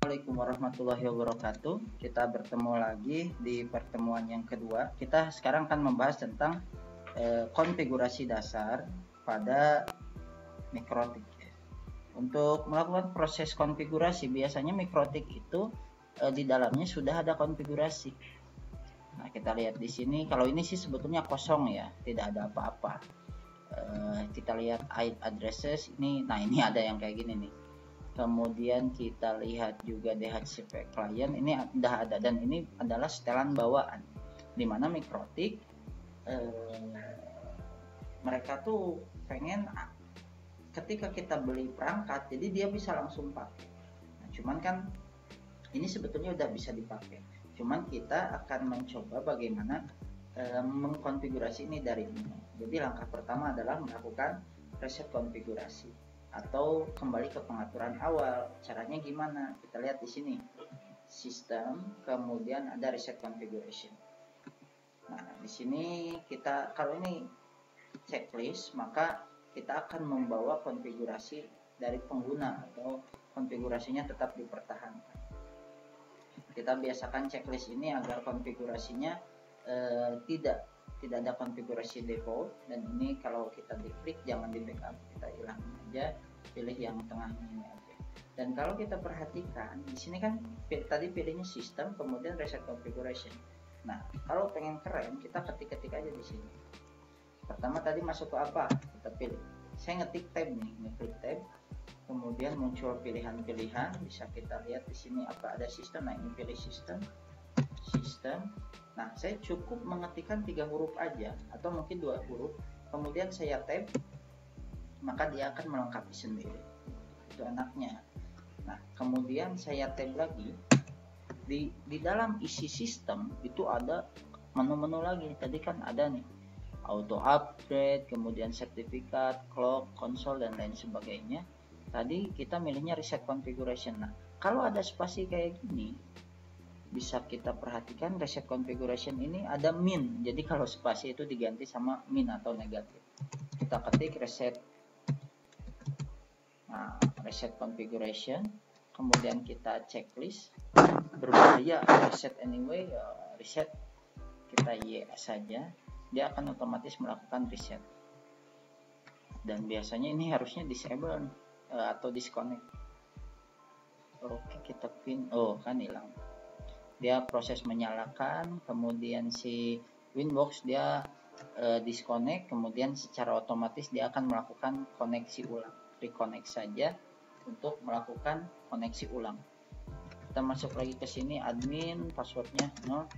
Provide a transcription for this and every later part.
Assalamualaikum warahmatullahi wabarakatuh. Kita bertemu lagi di pertemuan yang kedua. Kita sekarang akan membahas tentang konfigurasi dasar pada mikrotik. Untuk melakukan proses konfigurasi, biasanya mikrotik itu di dalamnya sudah ada konfigurasi. Nah, kita lihat di sini. Kalau ini sih sebetulnya kosong ya, tidak ada apa-apa. Kita lihat IP addresses ini. Nah, ini ada yang kayak gini nih. Kemudian kita lihat juga DHCP client, ini udah ada, dan ini adalah setelan bawaan dimana mikrotik mereka tuh pengen ketika kita beli perangkat jadi dia bisa langsung pakai. Nah, cuman kan ini sebetulnya udah bisa dipakai, cuman kita akan mencoba bagaimana mengkonfigurasi ini dari ini. Jadi langkah pertama adalah melakukan reset konfigurasi atau kembali ke pengaturan awal. Caranya gimana? Kita lihat di sini. Sistem, kemudian ada reset configuration. Nah, di sini kita, kalau ini checklist, maka kita akan membawa konfigurasi dari pengguna atau konfigurasinya tetap dipertahankan. Kita biasakan checklist ini agar konfigurasinya tidak ada konfigurasi default, dan ini kalau kita diklik jangan di backup, kita hilangin aja, pilih yang tengahnya ini aja. Dan kalau kita perhatikan di sini kan tadi pilihnya sistem kemudian reset configuration. Nah, kalau pengen keren kita ketik aja di sini. Pertama tadi masuk ke apa, kita pilih. Saya ngetik tab nih, ngeklik tab, kemudian muncul pilihan-pilihan, bisa kita lihat di sini apa ada sistem. Nah, ini pilih sistem. Nah, saya cukup mengetikkan 3 huruf aja atau mungkin 2 huruf, kemudian saya tab, maka dia akan melengkapi sendiri. Itu enaknya. Nah, kemudian saya tab lagi. Di dalam isi sistem itu ada menu-menu lagi. Tadi kan ada nih auto upgrade, kemudian sertifikat, clock, console, dan lain sebagainya. Tadi kita milihnya reset configuration. Nah, kalau ada spasi kayak gini, bisa kita perhatikan reset configuration ini ada min. Jadi kalau spasi itu diganti sama min atau negatif. Kita ketik reset. Nah, reset configuration. Kemudian kita checklist. Berbahaya reset anyway, reset. Kita yes saja. Dia akan otomatis melakukan reset. Dan biasanya ini harusnya disable atau disconnect. Oke, kita pin. Oh, kan hilang. Dia proses menyalakan, kemudian si Winbox dia disconnect, kemudian secara otomatis dia akan melakukan koneksi ulang. Reconnect saja untuk melakukan koneksi ulang. Kita masuk lagi ke sini, admin, passwordnya no.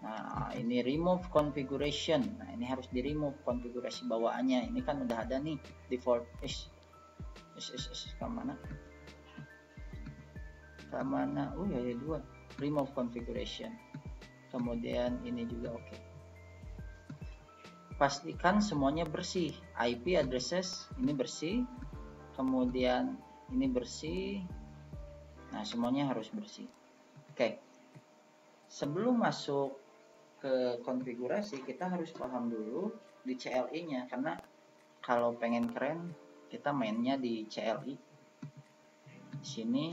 Nah, ini remove configuration. Nah, ini harus di remove konfigurasi bawaannya. Ini kan udah ada nih default. Kemana? Oh ya, 2. Remove configuration. Kemudian ini juga oke. Pastikan semuanya bersih. IP addresses ini bersih. Kemudian ini bersih. Nah, semuanya harus bersih. Oke. Sebelum masuk ke konfigurasi, kita harus paham dulu di CLI-nya, karena kalau pengen keren kita mainnya di CLI. Di sini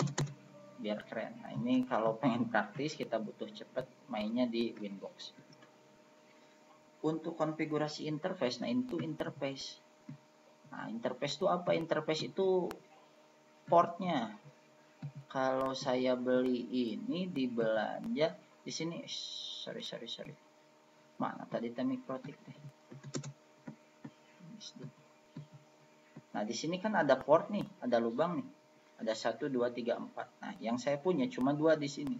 biar keren. Nah, ini kalau pengen praktis kita butuh cepat, mainnya di Winbox. Untuk konfigurasi interface, nah itu interface. Nah, interface itu apa? Interface itu portnya. Kalau saya beli ini di belanja di sini, sorry. Mana tadi mikrotik deh. Nah, di sini kan ada port nih, ada lubang nih. Ada 1, 2, 3, 4. Nah, yang saya punya cuma 2 di sini.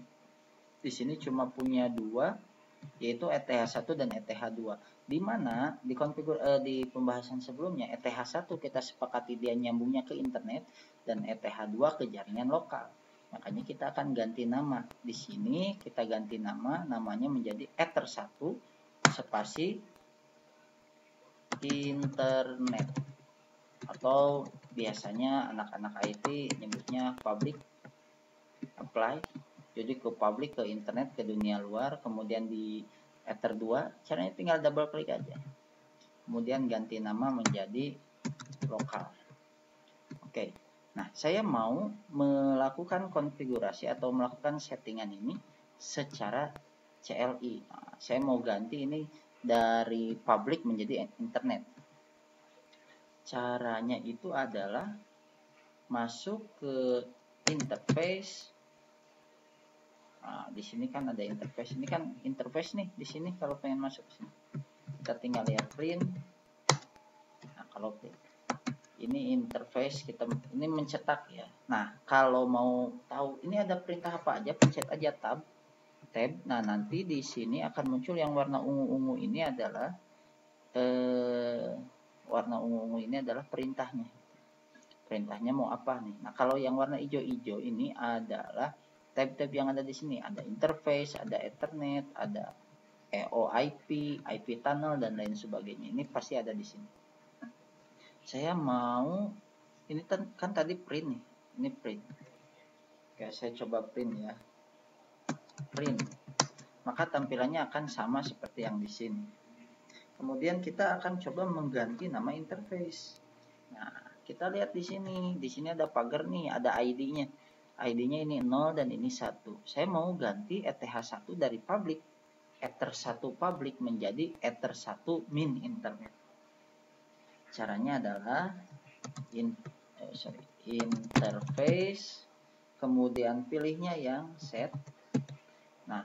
Di sini cuma punya 2, yaitu ETH1 dan ETH2. Di mana di pembahasan sebelumnya ETH1 kita sepakati dia nyambungnya ke internet dan ETH2 ke jaringan lokal. Makanya kita akan ganti nama. Di sini kita ganti namanya menjadi Ether1 spasi internet. Atau biasanya anak-anak IT nyebutnya public apply, jadi ke public, ke internet, ke dunia luar. Kemudian di Ether 2 caranya tinggal double klik aja, kemudian ganti nama menjadi lokal. Oke, Nah, saya mau melakukan konfigurasi atau melakukan settingan ini secara CLI. Nah, saya mau ganti ini dari public menjadi internet. Caranya itu adalah masuk ke interface. Nah, di sini kan ada interface. Ini kan interface nih di sini kalau pengen masuk sini. Kita tinggal lihat print. Nah, kalau ini interface kita ini mencetak ya. Nah, kalau mau tahu ini ada perintah apa aja, pencet aja tab. Nah, nanti di sini akan muncul yang warna ungu-ungu ini adalah warna ungu-ungu ini adalah perintahnya. Perintahnya mau apa nih? Nah, kalau yang warna hijau-hijau ini adalah tab-tab yang ada di sini. Ada interface, ada Ethernet, ada EOIP, IP tunnel dan lain sebagainya. Ini pasti ada di sini. Saya mau ini kan tadi print nih. Ini print. Oke, saya coba print ya. Print. Maka tampilannya akan sama seperti yang di sini. Kemudian kita akan coba mengganti nama interface. Nah, kita lihat di sini. Di sini ada pagar nih, ada ID-nya. ID-nya ini 0 dan ini 1. Saya mau ganti ETH1 dari public, Ether1 public menjadi Ether1 min internet. Caranya adalah interface, kemudian pilihnya yang set. Nah,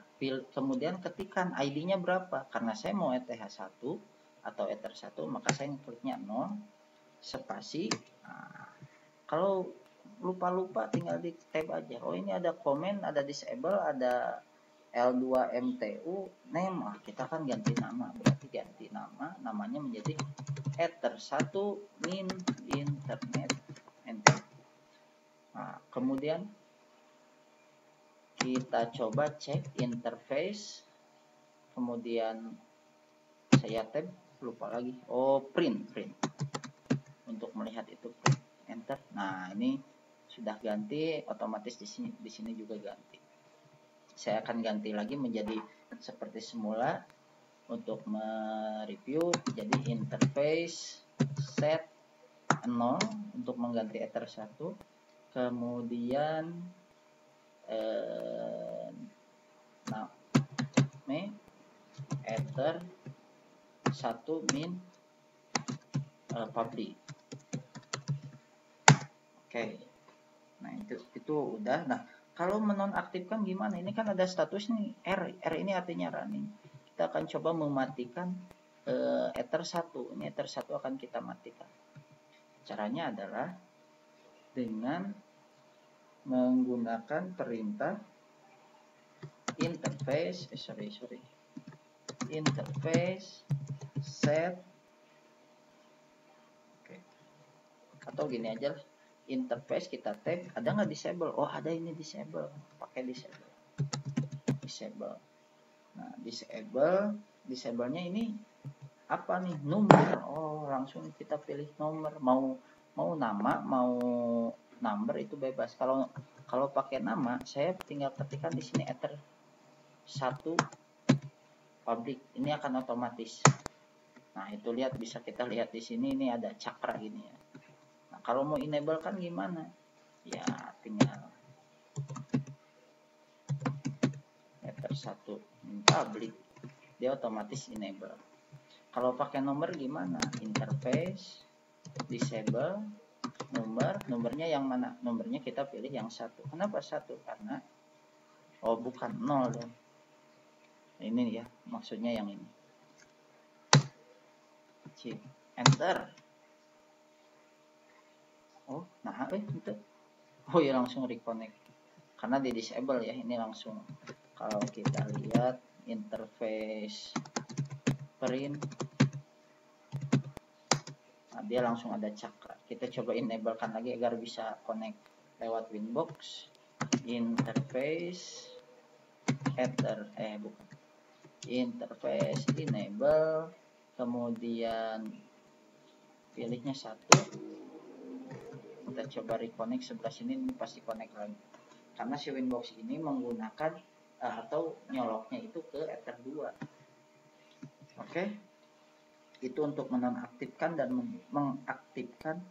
kemudian ketikkan ID-nya berapa. Karena saya mau ETH1 atau Ether1, maka saya kliknya 0, spasi. Nah, kalau lupa-lupa tinggal di tab aja. Oh, ini ada komen, ada disable, ada L2MTU name. Nah, kita kan ganti nama. Berarti ganti nama, namanya menjadi Ether1 min internet. Enter. Nah, kemudian kita coba cek interface. Kemudian saya tab, lupa lagi. Oh, print. Untuk melihat itu print. Enter. Nah, ini sudah ganti, otomatis di sini juga ganti. Saya akan ganti lagi menjadi seperti semula untuk mereview. Jadi interface set 0 untuk mengganti Ether1. Kemudian Ether1 min public. Oke. Nah, itu udah. Nah, kalau menonaktifkan gimana? Ini kan ada status nih R. R ini artinya running. Kita akan coba mematikan Ether1. Ini Ether1 akan kita matikan. Caranya adalah dengan menggunakan perintah interface interface set. Oke. Atau gini aja lah, interface kita tag, ada nggak disable? Oh, ada, ini disable, pakai disable. Nah, disablenya ini apa nih? Nomor. Oh, langsung kita pilih nomor. Mau nama, mau number itu bebas. Kalau pakai nama, saya tinggal ketikkan di sini Ether1 public. Ini akan otomatis. Nah, itu bisa kita lihat di sini, ini ada cakra gini ya. Nah, kalau mau enable kan gimana? Ya, tinggal Ether1 public, dia otomatis enable. Kalau pakai nomor gimana? Interface, disable, nomornya yang mana? Nomornya kita pilih yang 1. Kenapa 1? Karena bukan 0 dong. Ini ya, maksudnya yang ini. Enter. Oh, nah itu. Oh ya, langsung reconnect. Karena di disable ya, ini langsung. Kalau kita lihat interface print, nah, dia langsung ada cakra. Kita coba enablekan lagi agar bisa connect lewat Winbox. Interface interface enable, kemudian pilihnya 1. Kita coba reconnect sebelah sini, ini pasti connect lagi. Karena si Winbox ini menggunakan atau nyoloknya itu ke Ether2. Oke. Itu untuk menonaktifkan dan mengaktifkan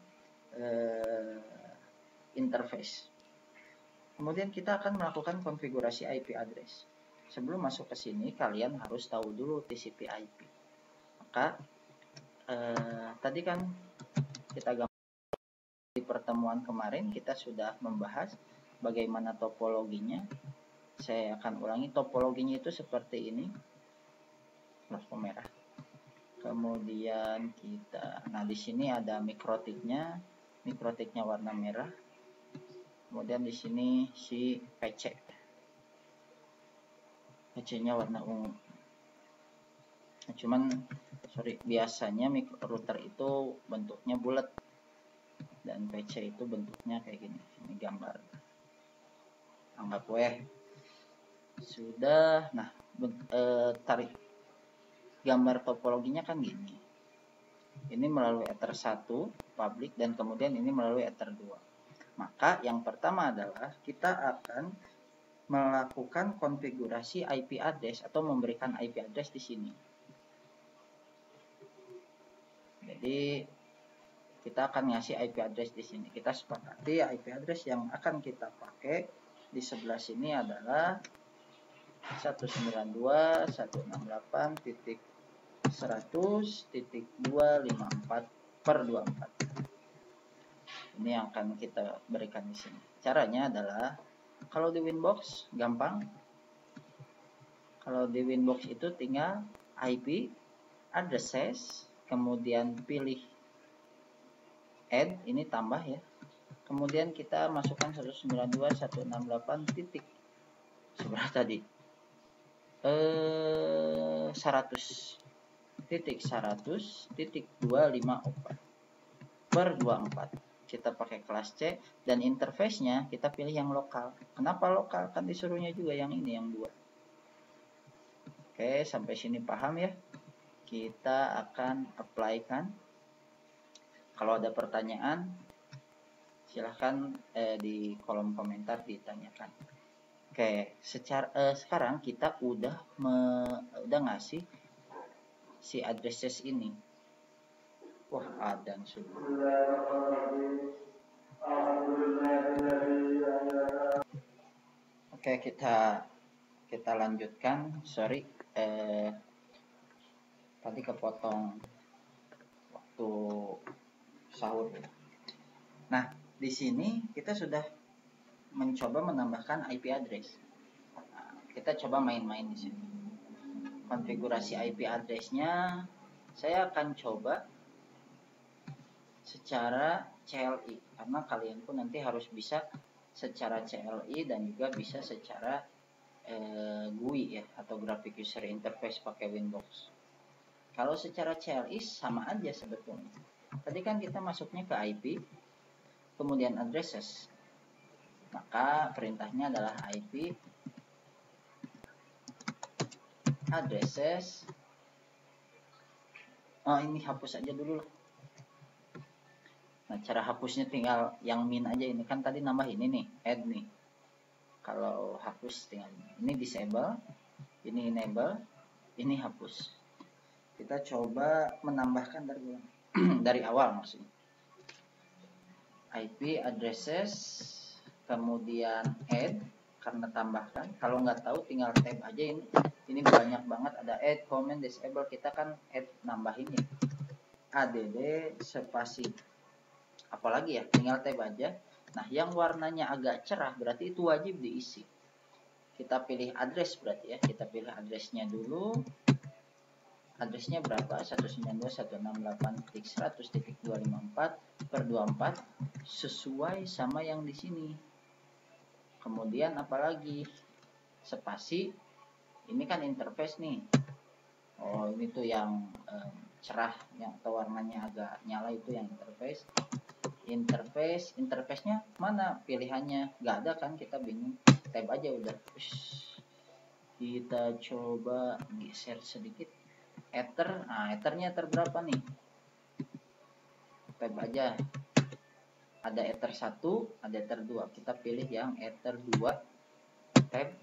interface. Kemudian kita akan melakukan konfigurasi IP address. Sebelum masuk ke sini, kalian harus tahu dulu TCP/IP. Maka tadi kan kita di pertemuan kemarin kita sudah membahas bagaimana topologinya. Saya akan ulangi, topologinya itu seperti ini. Logo merah. Kemudian nah di sini ada mikrotiknya warna merah. Kemudian di sini si PC-nya warna ungu. Nah, cuman biasanya router itu bentuknya bulat dan PC itu bentuknya kayak gini. Ini gambar. Anggap sudah. Nah, tarik gambar topologinya kan gini. Ini melalui Ether 1 public dan kemudian ini melalui Ether 2. Maka yang pertama adalah kita akan melakukan konfigurasi IP address atau memberikan IP address di sini. Jadi kita akan ngasih IP address di sini. Kita sepakati IP address yang akan kita pakai di sebelah sini adalah 192.168.254/24. Ini yang akan kita berikan di sini. Caranya adalah kalau di Winbox gampang. Kalau di Winbox itu tinggal IP addresses, kemudian pilih add, ini tambah ya. Kemudian kita masukkan 192.168 titik seberapa tadi? 100.100.254/24. Kita pakai kelas C dan interface-nya kita pilih yang lokal. Kenapa lokal? Kan disuruhnya juga yang ini, yang 2. Oke, sampai sini paham ya? Kita akan apply-kan. Kalau ada pertanyaan, silahkan di kolom komentar ditanyakan. Oke, sekarang kita udah ngasih si addresses ini. Wah, adzan sudah. Oke, kita lanjutkan. Sorry, tadi kepotong waktu sahur. Nah, di sini kita sudah mencoba menambahkan IP address. Nah, kita coba main-main di sini. Konfigurasi IP address-nya saya akan coba secara CLI karena kalian pun nanti harus bisa secara CLI dan juga bisa secara GUI ya, atau Graphic User Interface pakai Windows. Kalau secara CLI sama aja sebetulnya. Tadi kan kita masuknya ke IP, kemudian addresses. Maka perintahnya adalah IP addresses. Oh, ini hapus aja dulu lah. Nah, cara hapusnya tinggal yang min aja. Ini kan tadi nambah ini nih, add nih. Kalau hapus tinggal ini disable, ini enable, ini hapus. Kita coba menambahkan dari awal maksudnya. IP addresses, kemudian add karena tambahkan. Kalau nggak tahu tinggal tab aja ini. Ini banyak banget, ada add, comment, disable. Kita kan add nambahin ya. add spasi. Apalagi ya, tinggal tab aja. Nah, yang warnanya agak cerah berarti itu wajib diisi. Kita pilih address berarti ya. Kita pilih addressnya dulu. Addressnya berapa? 192.168.100.254/24 sesuai sama yang di sini. Kemudian apalagi? Spasi. Ini kan interface nih. Oh, ini tuh yang cerah, yang atau warnanya agak nyala itu yang interface. Interface-nya mana pilihannya? Nggak ada kan, kita bingung. Tab aja udah. Kita coba geser sedikit. Ether, nah ethernya ether berapa nih? Tab aja. Ada ether 1, ada ether 2. Kita pilih yang ether 2. Tab.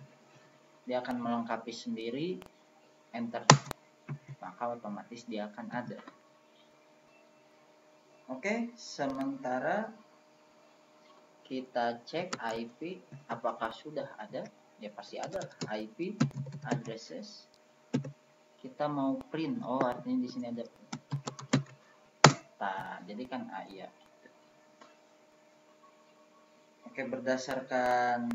Dia akan melengkapi sendiri. Enter. Maka otomatis dia akan ada. Oke, sementara kita cek IP apakah sudah ada, ya pasti ada IP addresses. Kita mau print, oh artinya di sini ada. Nah, jadi kan iya. Oke, berdasarkan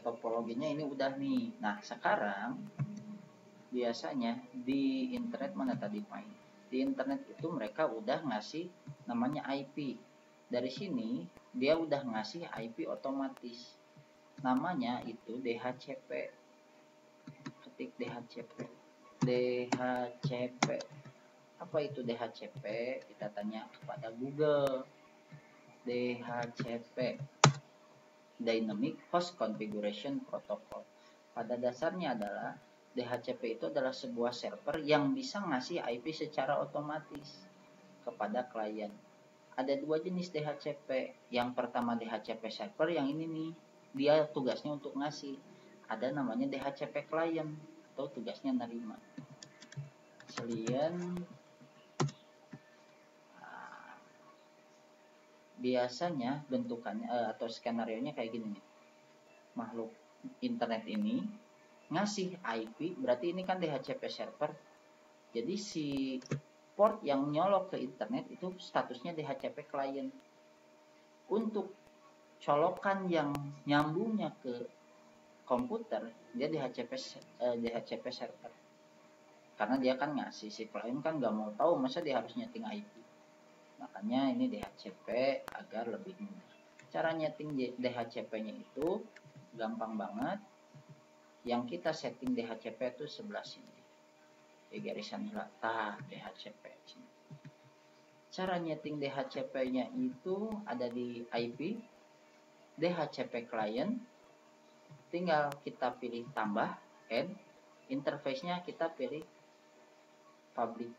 topologinya ini udah nih. Nah, sekarang biasanya di internet mana tadi main? Di internet itu mereka udah ngasih namanya IP. Dari sini dia udah ngasih IP otomatis. Namanya itu DHCP. Ketik DHCP. DHCP. Apa itu DHCP? Kita tanya kepada Google. DHCP, Dynamic Host Configuration Protocol. Pada dasarnya adalah DHCP itu adalah sebuah server yang bisa ngasih IP secara otomatis kepada klien. Ada dua jenis DHCP. Yang pertama DHCP server, yang ini nih, dia tugasnya untuk ngasih. Ada namanya DHCP client atau tugasnya nerima. Client biasanya bentukannya atau skenario-nya kayak gini nih. Makhluk internet ini ngasih IP, berarti ini kan DHCP server. Jadi si port yang nyolok ke internet itu statusnya DHCP client. Untuk colokan yang nyambungnya ke komputer, dia DHCP server. Karena dia kan ngasih, si klien kan nggak mau tahu, masa dia harus nyeting IP. Makanya ini DHCP agar lebih mudah. Cara nyeting DHCP-nya itu gampang banget. Yang kita setting DHCP itu sebelah sini. Di garisan rata DHCP sini. Cara nyeting DHCP-nya itu ada di IP DHCP client. Tinggal kita pilih tambah, add. Interface-nya kita pilih public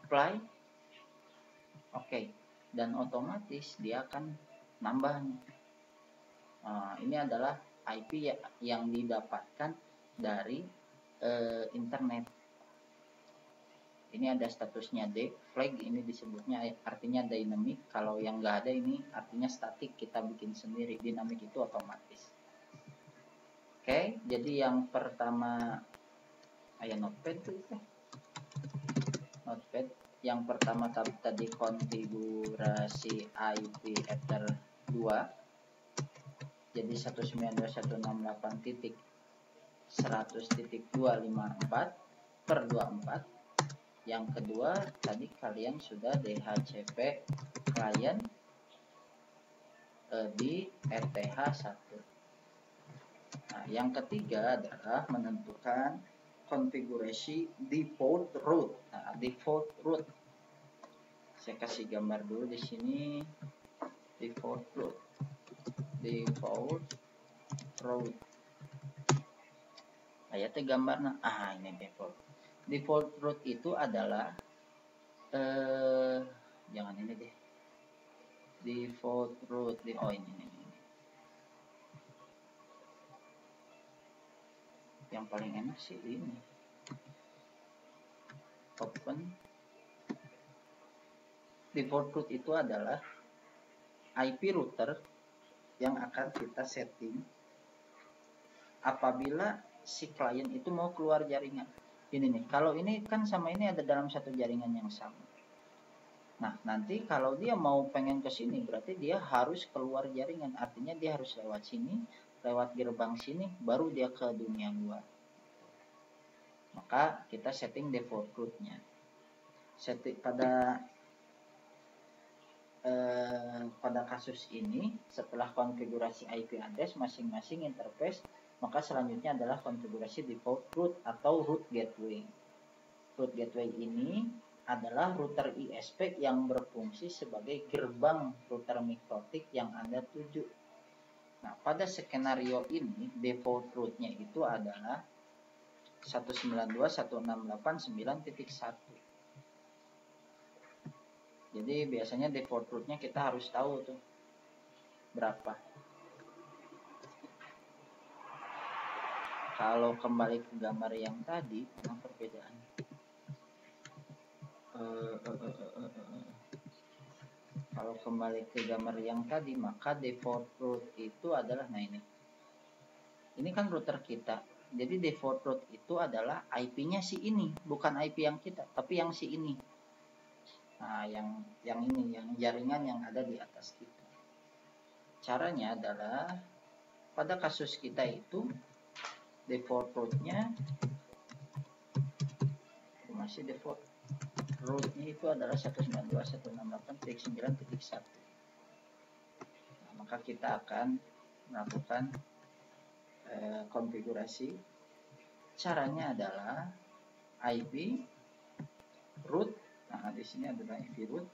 apply. Oke, dan otomatis dia akan nambah. Ini adalah IP yang didapatkan dari internet. Ini ada statusnya D, flag ini disebutnya artinya dynamic. Kalau yang nggak ada ini artinya static, kita bikin sendiri. Dynamic itu otomatis. Oke, jadi yang pertama notepad tuh. Notepad. Yang pertama tadi konfigurasi IP ether 2. Jadi 192.168.100.254/24. Yang kedua tadi kalian sudah DHCP client di RTH1. Nah, yang ketiga adalah menentukan konfigurasi default root. Nah, default root. Saya kasih gambar dulu di sini. Default root. Default root. Ayatnya gambarnya. Ini default. Default root itu adalah jangan ini deh. Default root ini. Yang paling enak sih ini. Open. Default root itu adalah IP router yang akan kita setting apabila si klien itu mau keluar jaringan. Ini nih, kalau ini kan sama ini ada dalam satu jaringan yang sama. Nah, nanti kalau dia mau pengen ke sini, berarti dia harus keluar jaringan. Artinya dia harus lewat sini, lewat gerbang sini, baru dia ke dunia luar. Maka kita setting default root-nya. Setting pada kasus ini, setelah konfigurasi IP address masing-masing interface, maka selanjutnya adalah konfigurasi default root atau root gateway. Root gateway ini adalah router ISP yang berfungsi sebagai gerbang router mikrotik yang Anda tuju. Nah, pada skenario ini default root-nya itu adalah 192.168.9.1. Jadi biasanya default root-nya kita harus tahu tuh berapa. Kalau kembali ke gambar yang tadi, apa perbedaannya? Kalau kembali ke gambar yang tadi, maka default root itu adalah, nah ini kan router kita. Jadi default root itu adalah IP-nya si ini, bukan IP yang kita, tapi yang si ini. Nah, yang ini, yang jaringan yang ada di atas kita. Caranya adalah pada kasus kita itu default root-nya masih default root-nya itu adalah 192.168.9.1. Nah, maka kita akan melakukan konfigurasi. Caranya adalah IP root. Nah, di sini adalah IP root.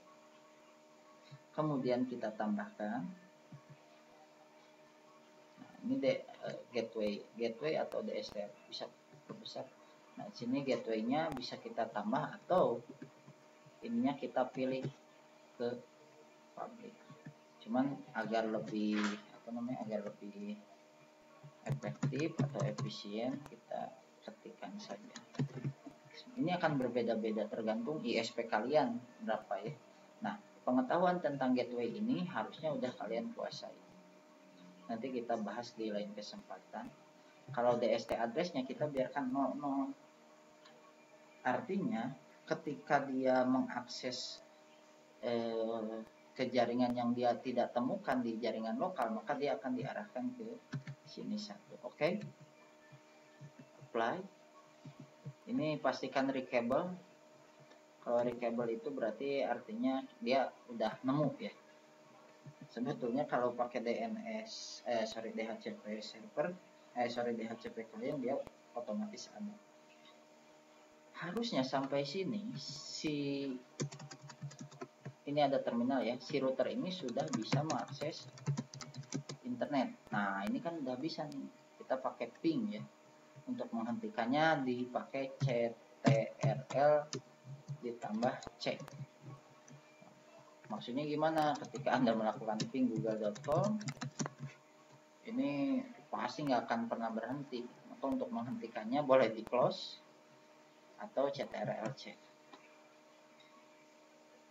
Kemudian kita tambahkan, nah, ini gateway atau DSTR bisa berbesar. Nah, di sini gateway-nya bisa kita tambah atau ininya kita pilih ke public. Cuman agar lebih agar lebih efektif atau efisien, kita ketikkan saja. Ini akan berbeda-beda tergantung ISP kalian berapa ya. Nah, pengetahuan tentang gateway ini harusnya udah kalian kuasai. Nanti kita bahas di lain kesempatan. Kalau DST address-nya kita biarkan 00. Artinya ketika dia mengakses ke jaringan yang dia tidak temukan di jaringan lokal, maka dia akan diarahkan ke sini satu. Oke. Apply. Ini pastikan reachable. Kalau reachable itu berarti artinya dia udah nemu ya. Sebetulnya kalau pakai DHCP server, DHCP klien, dia otomatis ada. Harusnya sampai sini ini ada terminal ya, si router ini sudah bisa mengakses internet. Nah, ini kan udah bisa nih. Kita pakai ping ya. Untuk menghentikannya dipakai CTRL ditambah C. Maksudnya gimana? Ketika Anda melakukan ping google.com, ini pasti nggak akan pernah berhenti. Maka untuk menghentikannya boleh di close atau CTRL-C.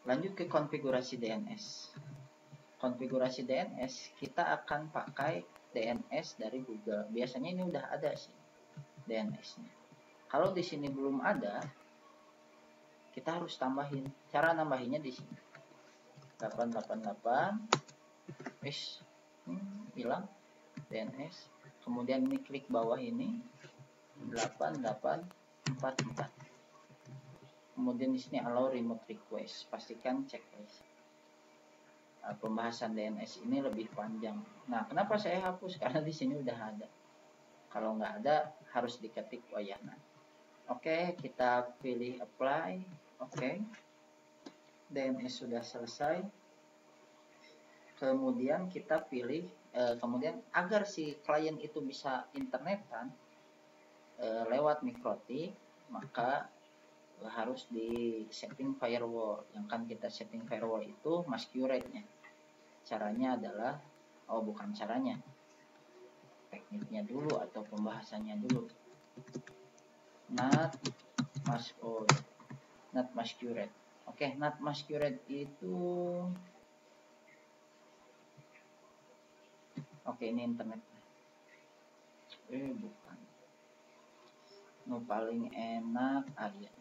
Lanjut ke konfigurasi DNS. Konfigurasi DNS kita akan pakai DNS dari Google. Biasanya ini udah ada sih DNS-nya. Kalau di sini belum ada, kita harus tambahin. Cara nambahinnya di sini. 888 hilang DNS. Kemudian ini klik bawah ini 8844. Kemudian di sini allow remote request. Pastikan checklist. Pembahasan DNS ini lebih panjang. Nah, kenapa saya hapus? Karena di sini udah ada. Kalau nggak ada, harus diketik wayana. Oke, kita pilih apply. Oke. DNS sudah selesai. Kemudian kita pilih, kemudian agar si klien itu bisa internetan lewat MikroTik, maka harus di setting firewall. Yang kan kita setting firewall itu masquerade-nya. Caranya adalah, bukan caranya, tekniknya dulu atau pembahasannya dulu. NAT masquerade. Oke, NAT masquerade itu, oke, ini internet. Bukan. Paling enak aja.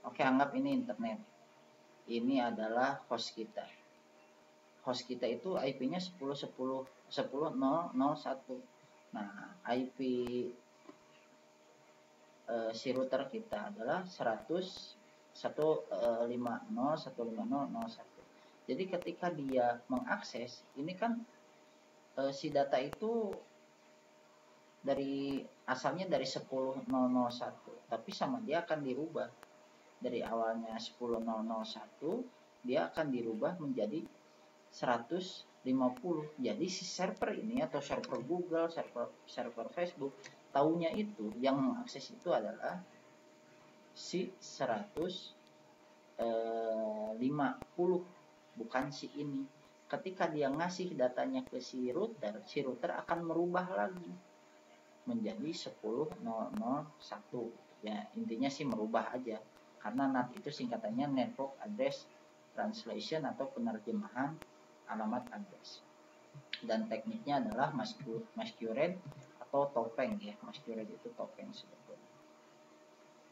Oke, anggap ini internet. Ini adalah host kita. Host kita itu IP-nya 10.10.10.0.1. Nah, IP si router kita adalah 150.150.1. Jadi ketika dia mengakses, ini kan si data itu asalnya dari 10.0.1, tapi sama dia akan dirubah. Dari awalnya 10.0.1, dia akan dirubah menjadi 150. Jadi si server ini atau server Google, server Facebook, taunya itu yang mengakses itu adalah si 150, bukan si ini. Ketika dia ngasih datanya ke si router akan merubah lagi menjadi 10.0.1. Ya, intinya sih merubah aja. Karena NAT itu singkatannya Network Address translation atau penerjemahan alamat address. Dan tekniknya adalah masquerade atau topeng ya. Masquerade itu topeng sebetulnya.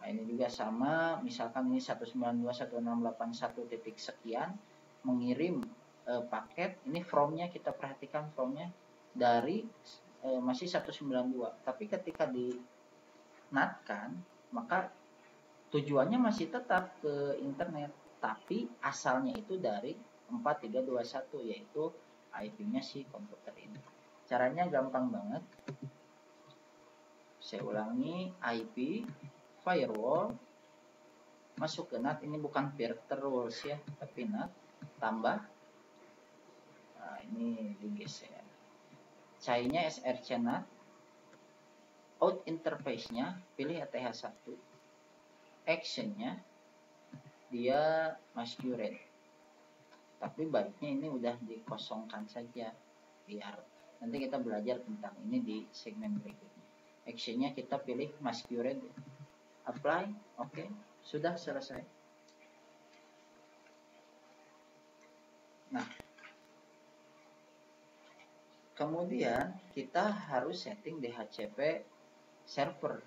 Nah, ini juga sama, misalkan ini 192.168.1 titik sekian mengirim paket, ini from-nya kita perhatikan from-nya dari masih 192, tapi ketika di NAT-kan maka tujuannya masih tetap ke internet, tapi asalnya itu dari 4321, yaitu IP-nya si komputer ini. Caranya gampang banget. Saya ulangi, IP firewall masuk ke NAT, ini bukan firewall ya, tapi NAT tambah, nah ini digeser, CAI-nya SRC NAT, out interface-nya pilih ETH1, action-nya dia masquerade, tapi baiknya ini udah dikosongkan saja biar nanti kita belajar tentang ini di segmen berikutnya. Action-nya kita pilih masquerade, apply, oke, sudah selesai. Nah, kemudian kita harus setting DHCP server.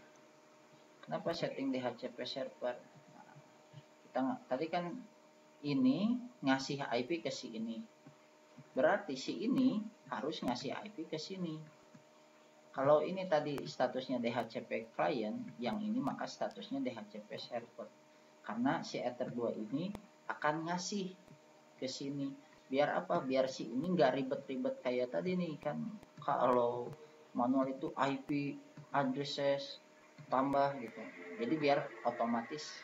Kenapa setting DHCP server? Nah, kita tadi kan ini ngasih IP ke si ini, berarti si ini harus ngasih IP ke sini. Kalau ini tadi statusnya DHCP client, yang ini maka statusnya DHCP server. Karena si Ether 2 ini akan ngasih ke sini. Biar apa? Biar si ini nggak ribet-ribet kayak tadi nih kan. Kalau manual itu IP addresses tambah gitu. Jadi biar otomatis.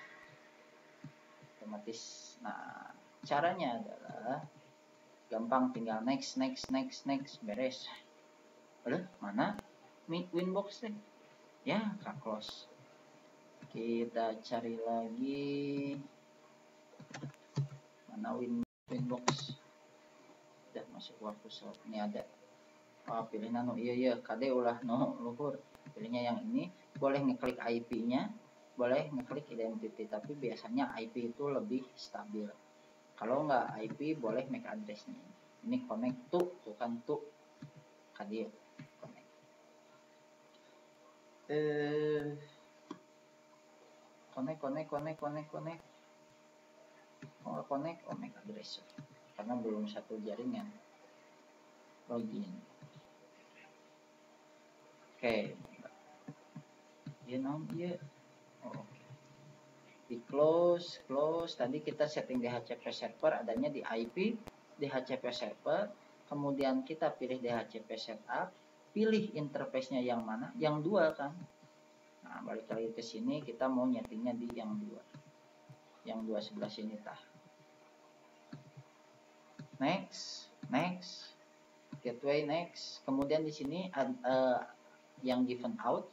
Nah, caranya adalah gampang, tinggal next beres. Mana Winbox deh? Ya, close. Kita cari lagi mana Winbox. Udah masuk waktu slot. Ini ada. Pilih nano, iya KD ulah no luhur. Pilihnya yang ini. Boleh ngeklik IP-nya, boleh ngeklik identity, tapi biasanya IP itu lebih stabil. Kalau nggak IP, boleh MAC address-nya. Ini connect to, bukan to KD. Connect. Kalau connect, MAC address. Karena belum satu jaringan. Login. Oke. Iya. Oh, di close. Tadi kita setting DHCP server adanya di IP DHCP server. Kemudian kita pilih DHCP setup. Pilih interface-nya yang mana? Yang 2 kan. Nah, balik lagi ke sini, kita mau nyetingnya di yang 2. Yang 2 sebelah sini tah. Next. Gateway next. Kemudian di sini yang given out,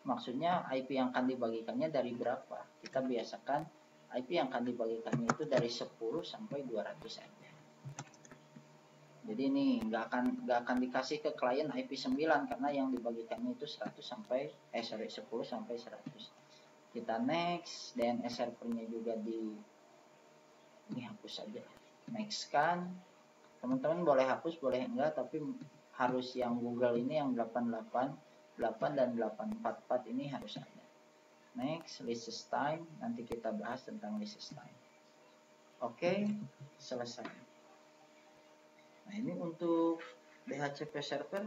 maksudnya IP yang akan dibagikannya dari berapa. Kita biasakan IP yang akan dibagikannya itu dari 10 sampai 200 saja. Jadi ini nggak akan dikasih ke klien IP 9 karena yang dibagikannya itu 10 sampai 100. Kita next, DNS servernya juga dihapus saja. Next kan, teman-teman boleh hapus boleh enggak, tapi harus yang Google ini yang 888 dan 844 ini harus ada. Next, license time, nanti kita bahas tentang license time. Oke, selesai. Nah, ini untuk DHCP server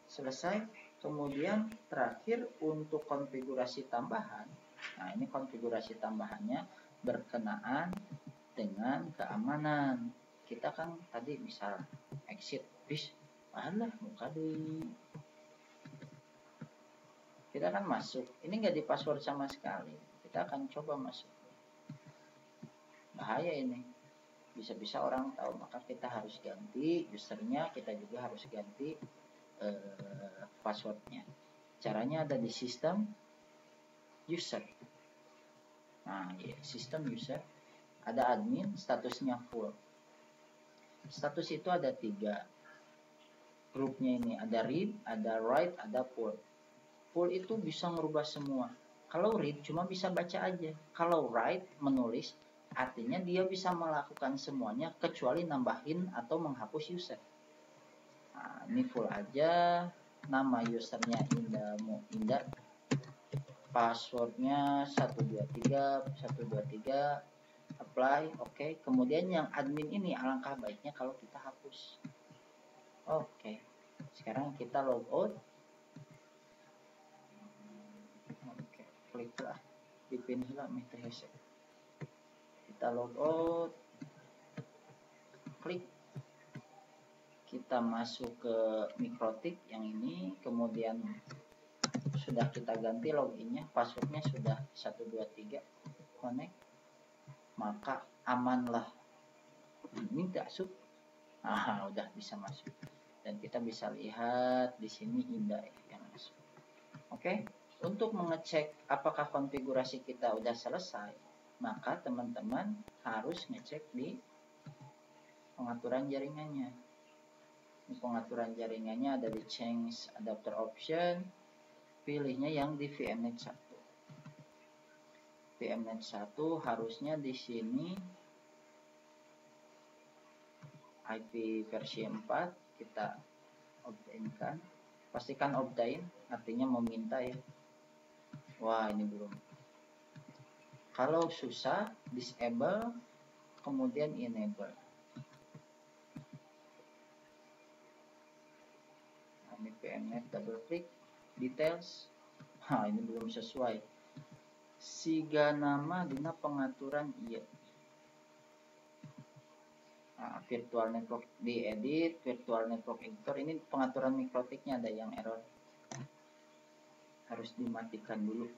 selesai. Kemudian terakhir untuk konfigurasi tambahan. Nah, ini konfigurasi tambahannya berkenaan dengan keamanan. Kita kan tadi misal exit, muka di kita kan masuk, ini nggak di password sama sekali. Kita akan coba masuk. Bahaya ini, bisa-bisa orang tahu, maka kita harus ganti usernya, kita juga harus ganti passwordnya. Caranya ada di sistem user. Nah, ya, sistem user ada admin, statusnya full. Status itu ada 3 grupnya ini, ada read, ada write, ada pull. Pull itu bisa merubah semua. Kalau read cuma bisa baca aja. Kalau write menulis, Artinya dia bisa melakukan semuanya kecuali nambahin atau menghapus user. Nah, ini full aja. Nama usernya Indah, passwordnya 123 apply. Oke. Kemudian yang admin ini alangkah baiknya kalau kita hapus. Oke. Sekarang kita logout. Oke, kliklah dipin lah MetaHasher. Kita logout, klik, kita masuk ke Mikrotik yang ini, kemudian sudah kita ganti loginnya, passwordnya sudah 123, connect, maka amanlah. Ini tidak masuk, udah bisa masuk, dan kita bisa lihat di sini Indah yang masuk. Oke, untuk mengecek apakah konfigurasi kita udah selesai, maka teman-teman harus ngecek di pengaturan jaringannya. Di pengaturan jaringannya ada di change adapter option, pilihnya yang di VMnet 1. VMnet 1 harusnya di sini IP versi 4 kita opt-in kan. Pastikan opt-in artinya meminta ya. Wah, ini belum. Kalau susah, disable, kemudian enable. Nah, ini VMnet, double klik, details. Ini belum sesuai. Siga nama dina pengaturan iya. Nah, virtual network diedit, virtual network editor. Ini pengaturan mikrotiknya ada yang error. Harus dimatikan dulu.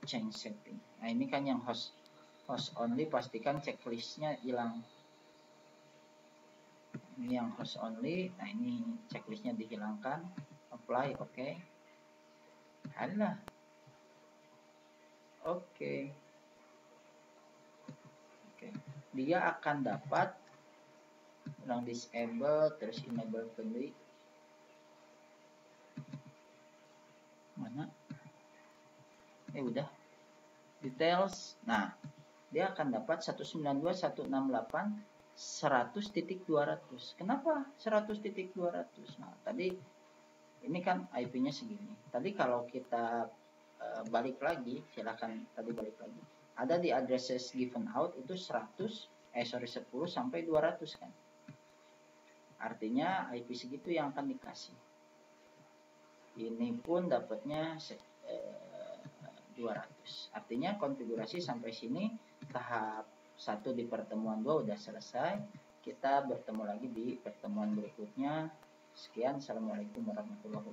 Change setting. Nah, ini kan yang host only, pastikan checklistnya hilang. Ini yang host only. Nah, ini checklistnya dihilangkan. Apply, oke. Halah. Oke. Dia akan dapat ulang disable terus enable kembali. Mana? Udah. Details. Nah, dia akan dapat 192.168.100.200. Kenapa 100.200? Nah, tadi ini kan IP-nya segini. Tadi kalau kita balik lagi, silakan tadi balik lagi. Ada di addresses given out itu 10 sampai 200 kan. Artinya IP segitu yang akan dikasih. Ini pun dapatnya 200. Artinya konfigurasi sampai sini tahap 1 di pertemuan 2 udah selesai. Kita bertemu lagi di pertemuan berikutnya. Sekian, assalamualaikum warahmatullahi wabarakatuh.